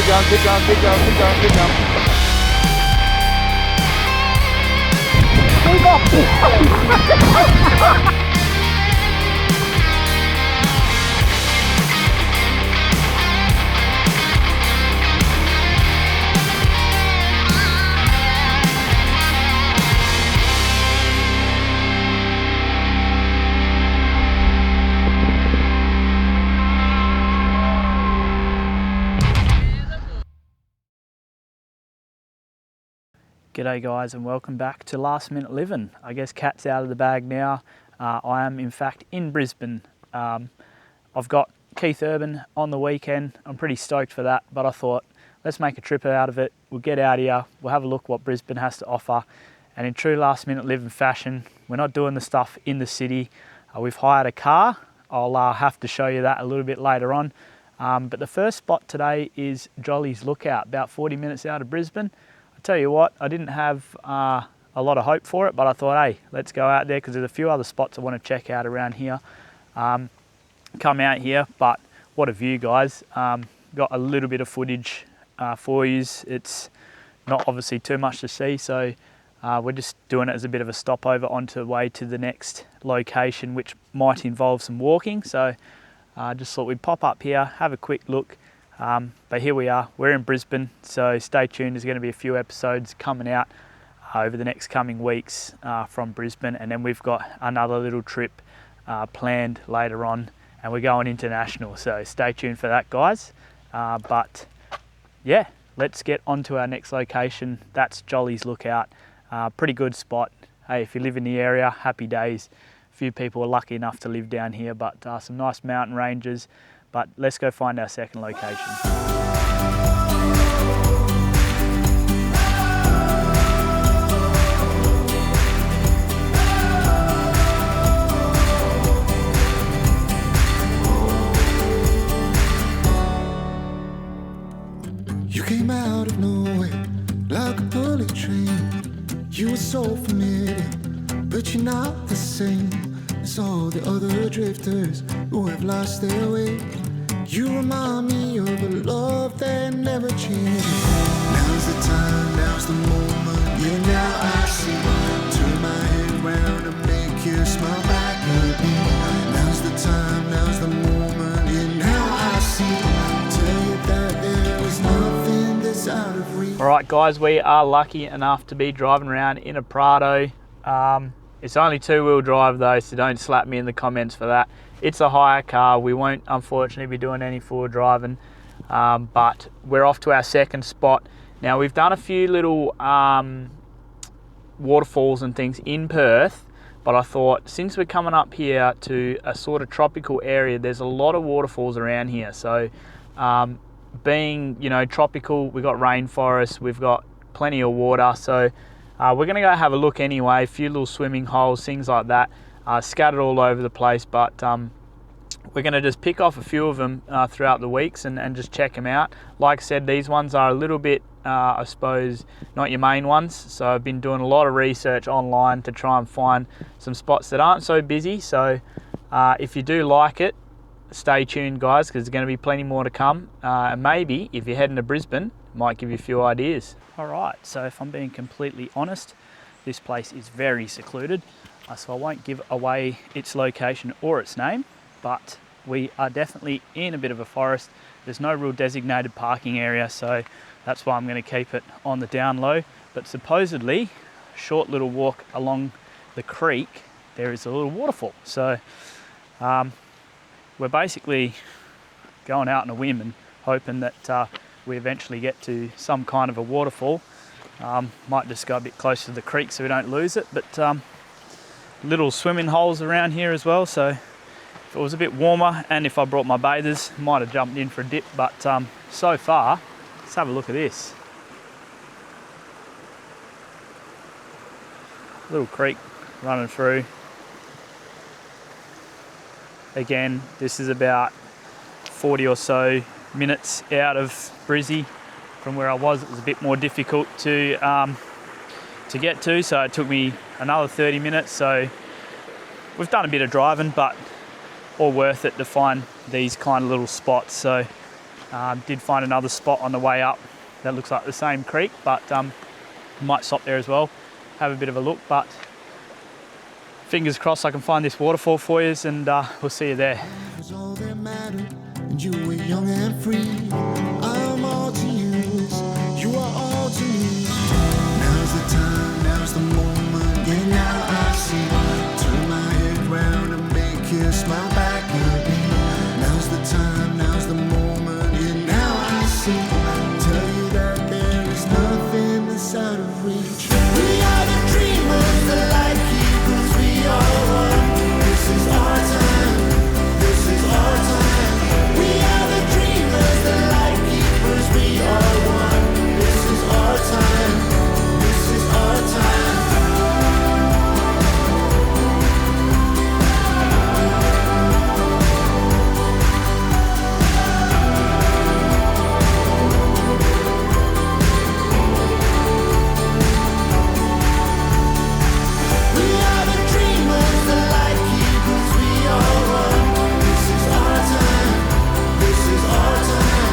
keep going, keep going, keep going, keep going, keep going. G'day guys, and welcome back to Last Minute Living. I guess cat's out of the bag now. I am in fact in Brisbane. I've got Keith Urban on the weekend. I'm pretty stoked for that, but I thought let's make a trip out of it. We'll get out here, we'll have a look what Brisbane has to offer, and in true Last Minute Living fashion, we're not doing the stuff in the city. We've hired a car. I'll have to show you that a little bit later on. But the first spot today is Jolly's Lookout, about 40 minutes out of Brisbane. Tell you what, I didn't have a lot of hope for it, but I thought, hey, let's go out there because there's a few other spots I want to check out around here. Come out here, but what a view, guys. Got a little bit of footage for you. It's not obviously too much to see, so we're just doing it as a bit of a stopover onto the way to the next location, which might involve some walking. So just thought we'd pop up here, have a quick look. But here we are, we're in Brisbane, so stay tuned. There's going to be a few episodes coming out over the next coming weeks from Brisbane, and then we've got another little trip planned later on, and we're going international, so stay tuned for that, guys. But yeah, let's get on to our next location. That's Jolly's Lookout. Pretty good spot. Hey, if you live in the area, happy days. A few people are lucky enough to live down here, but some nice mountain ranges. But let's go find our second location. You came out of nowhere like a bullet train. You were so familiar, but you're not the same as all the other drifters who have lost their way. You remind me of a love that never changes. Now's the time, now's the moment. Yeah, now I see. Turn my head round and make you smile back at me. Now's the time, now's the moment. Yeah, now I see. Tell you that there is nothing that's out of reach. All right, guys, we are lucky enough to be driving around in a Prado. It's only two-wheel drive though, so don't slap me in the comments for that. It's a hire car. We won't unfortunately be doing any forward driving, but we're off to our second spot. Now we've done a few little waterfalls and things in Perth, but I thought since we're coming up here to a sort of tropical area, there's a lot of waterfalls around here. So being, you know, tropical, we've got rainforest, we've got plenty of water. So we're gonna go have a look anyway, a few little swimming holes, things like that. Scattered all over the place, but we're going to just pick off a few of them throughout the weeks and just check them out. Like I said, these ones are a little bit, I suppose, not your main ones, so I've been doing a lot of research online to try and find some spots that aren't so busy. So if you do like it, stay tuned, guys, because there's going to be plenty more to come, and maybe if you're heading to Brisbane, might give you a few ideas. All right, so if I'm being completely honest, this place is very secluded. So I won't give away its location or its name, but we are definitely in a bit of a forest. There's no real designated parking area, so that's why I'm going to keep it on the down low. But supposedly, a short little walk along the creek, there is a little waterfall. So we're basically going out on a whim and hoping that we eventually get to some kind of a waterfall. Might just go a bit closer to the creek so we don't lose it, but little swimming holes around here as well, so if it was a bit warmer and if I brought my bathers, might have jumped in for a dip, but so far, let's have a look at this. Little creek running through. Again, this is about 40 or so minutes out of Brizzy from where I was. It was a bit more difficult to get to, so it took me another 30 minutes. So we've done a bit of driving, but all worth it to find these kind of little spots. So Did find another spot on the way up that looks like the same creek, but might stop there as well, have a bit of a look. But fingers crossed I can find this waterfall for you, and we'll see you there. It was all that mattered, and you were young and free. I'm all to use, you are all to me. Now's the time, now's the moment, yeah, now I see. Turn my head round and make you smile back at me. Now's the time, now's the moment, yeah, now I see. Tell you that there is nothing that's out of reach. We are the dreamers, the light keepers, we are one. This is our time, this is our time. We are the dreamers, the light keepers, we are one. This is our time, this is our time. We are the dreamers, the light keepers, we are one. This is our time, this is our time.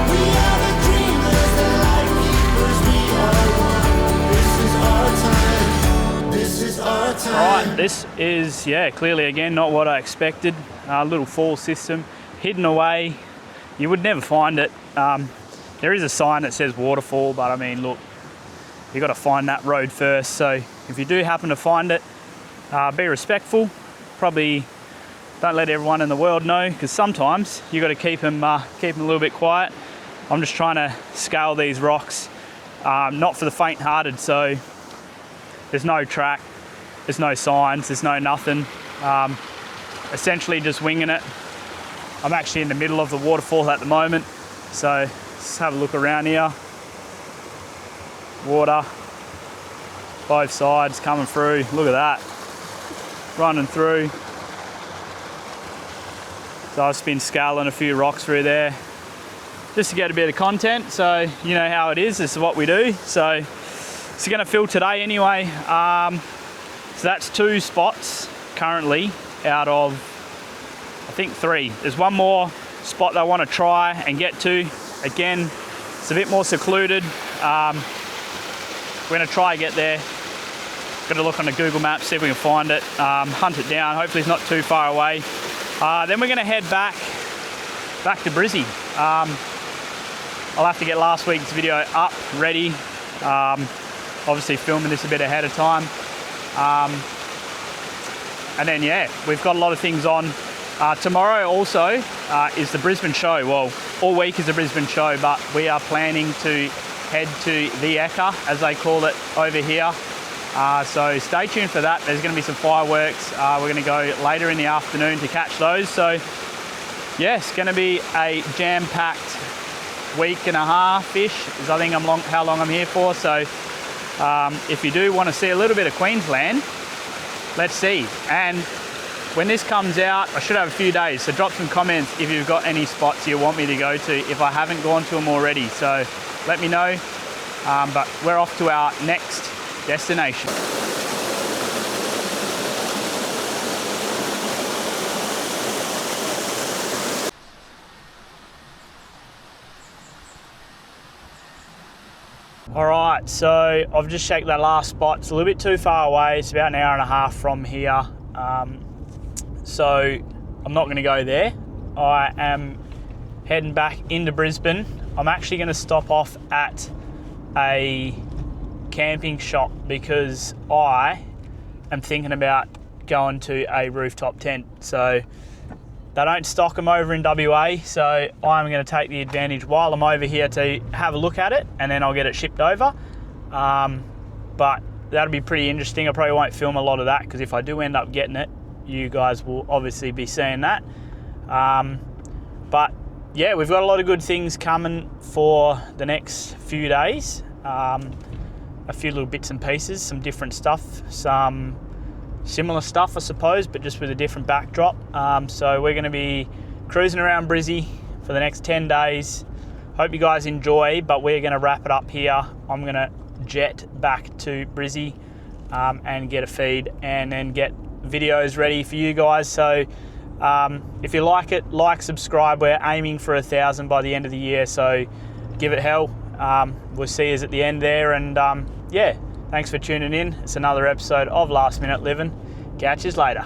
We are the dreamers, the light keepers, we are one. This is our time, this is our time. Right, this is, yeah, clearly again not what I expected. A little fall system hidden away. You would never find it. There is a sign that says waterfall, but I mean, look, you got to find that road first. So if you do happen to find it, be respectful. Probably don't let everyone in the world know, because sometimes you got to keep them a little bit quiet. I'm just trying to scale these rocks, not for the faint-hearted. So there's no track, there's no signs, there's no nothing. Essentially just winging it. I'm actually in the middle of the waterfall at the moment, so let's have a look around here. Water, both sides coming through. Look at that, running through. So I've just been scaling a few rocks through there just to get a bit of content. So you know how it is. This is what we do. So it's going to fill today anyway. So that's 2 spots currently out of, I think, 3. There's one more spot that I want to try and get to. Again, it's a bit more secluded. We're going to try and get there. Got to look on the Google Maps, see if we can find it, hunt it down. Hopefully it's not too far away. Then we're going to head back to Brizzy. I'll have to get last week's video up, ready. Obviously filming this a bit ahead of time. And then, yeah, we've got a lot of things on. Tomorrow also is the Brisbane show. Well, all week is the Brisbane show, but we are planning to head to the Ekka, as they call it over here. So stay tuned for that. There's going to be some fireworks. We're going to go later in the afternoon to catch those. So, yeah, it's going to be a jam-packed week and a half-ish, is I think how long I'm here for. So if you do want to see a little bit of Queensland, let's see. And when this comes out, I should have a few days, so drop some comments if you've got any spots you want me to go to if I haven't gone to them already. So let me know. But we're off to our next destination. All right, so I've just checked that last spot. It's a little bit too far away. It's about an hour and a half from here. So I'm not going to go there. I am heading back into Brisbane. I'm actually going to stop off at a camping shop because I am thinking about going to a rooftop tent. So they don't stock them over in WA, so I'm going to take the advantage while I'm over here to have a look at it, and then I'll get it shipped over. But that'll be pretty interesting. I probably won't film a lot of that because if I do end up getting it, you guys will obviously be seeing that. But yeah, we've got a lot of good things coming for the next few days. A few little bits and pieces, some different stuff, some similar stuff, I suppose, but just with a different backdrop. So we're going to be cruising around Brizzy for the next 10 days. Hope you guys enjoy, but we're going to wrap it up here. I'm going to jet back to Brizzy and get a feed and then get videos ready for you guys. So If you like it, like, subscribe. We're aiming for 1,000 by the end of the year, so give it hell. We'll see you at the end there, and yeah, thanks for tuning in. It's another episode of Last Minute Living. Catch you later.